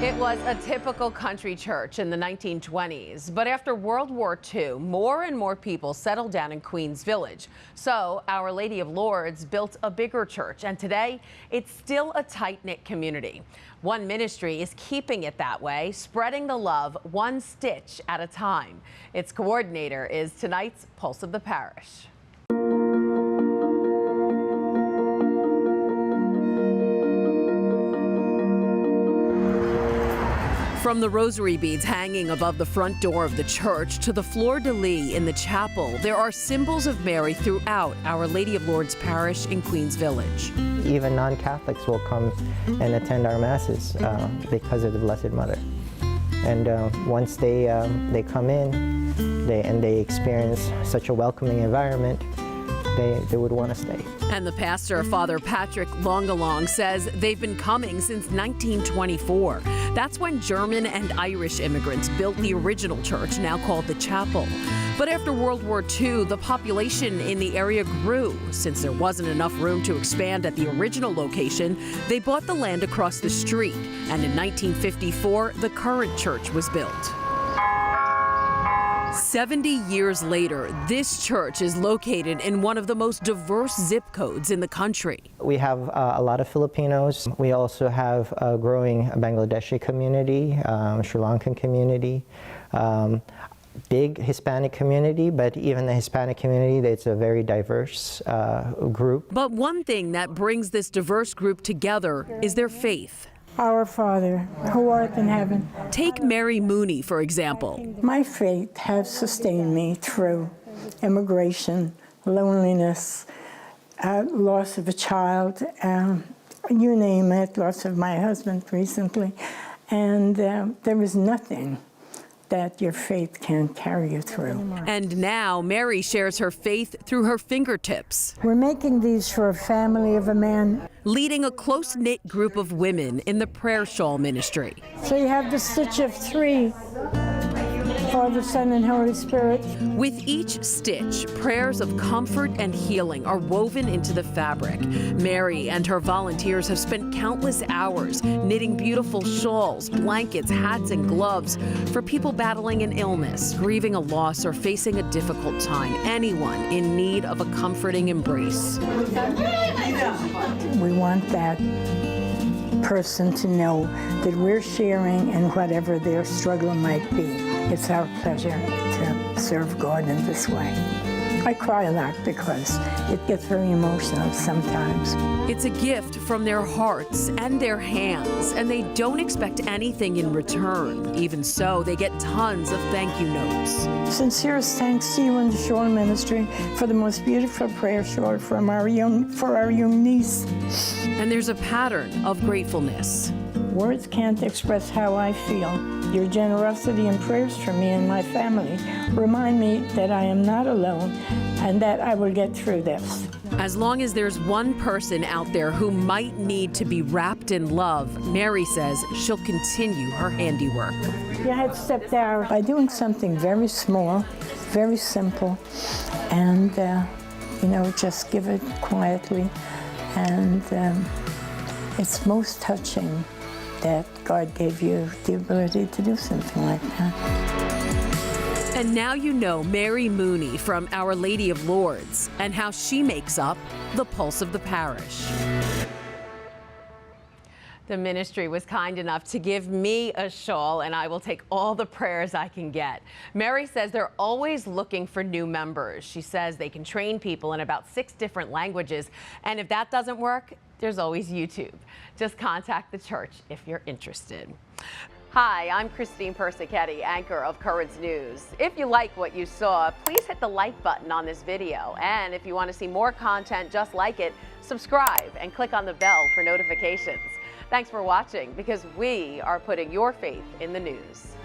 It was a typical country church in the 1920s, but after World War II, more and more people settled down in Queens Village. So Our Lady of Lourdes built a bigger church, and today it's still a tight-knit community. One ministry is keeping it that way, spreading the love one stitch at a time. Its coordinator is tonight's Pulse of the Parish. From the rosary beads hanging above the front door of the church to the fleur-de-lis in the chapel, there are symbols of Mary throughout Our Lady of Lourdes Parish in Queens Village. Even non-Catholics will come and attend our masses because of the Blessed Mother. And once they come in and they experience such a welcoming environment, they would want to stay. And the pastor, Father Patrick Longalong, says they've been coming since 1924. That's when German and Irish immigrants built the original church, now called the chapel. But after World War II, the population in the area grew. Since there wasn't enough room to expand at the original location, they bought the land across the street. And in 1954, the current church was built. 70 years later, this church is located in one of the most diverse zip codes in the country. We have a lot of Filipinos. We also have a growing Bangladeshi community, Sri Lankan community, big Hispanic community, but even the Hispanic community, it's a very diverse group. But one thing that brings this diverse group together is their faith. Our Father, who art in heaven. Take Mary Mooney, for example. My faith has sustained me through immigration, loneliness, loss of a child, you name it, loss of my husband recently. And there is nothing that your faith can carry you through. And now Mary shares her faith through her fingertips. We're making these for a family of a man. Leading a close-knit group of women in the prayer shawl ministry. So you have the stitch of 3, Father, Son, and Holy Spirit. With each stitch, prayers of comfort and healing are woven into the fabric. Mary and her volunteers have spent countless hours knitting beautiful shawls, blankets, hats, and gloves for people battling an illness, grieving a loss, or facing a difficult time. Anyone in need of a comforting embrace. We want that person to know that we're sharing in whatever their struggle might be. It's our pleasure to serve God in this way. I cry a lot because it gets very emotional sometimes. It's a gift from their hearts and their hands, and they don't expect anything in return. Even so, they get tons of thank you notes. Sincerest thanks to you and the Shawl Ministry for the most beautiful prayer shawl for our young niece. And there's a pattern of gratefulness. Words can't express how I feel. Your generosity and prayers for me and my family remind me that I am not alone and that I will get through this. As long as there's one person out there who might need to be wrapped in love, Mary says she'll continue her handiwork. You had stepped out by doing something very small, very simple, and just give it quietly. And it's most touching that God gave you the ability to do something like that. And now you know Mary Mooney from Our Lady of Lourdes and how she makes up the Pulse of the Parish. The ministry was kind enough to give me a shawl, and I will take all the prayers I can get. Mary says they're always looking for new members. She says they can train people in about 6 different languages, and if that doesn't work, there's always YouTube. Just contact the church if you're interested. Hi, I'm Christine Persichetti, anchor of Currents News. If you like what you saw, please hit the like button on this video. And if you want to see more content just like it, subscribe and click on the bell for notifications. Thanks for watching, because we are putting your faith in the news.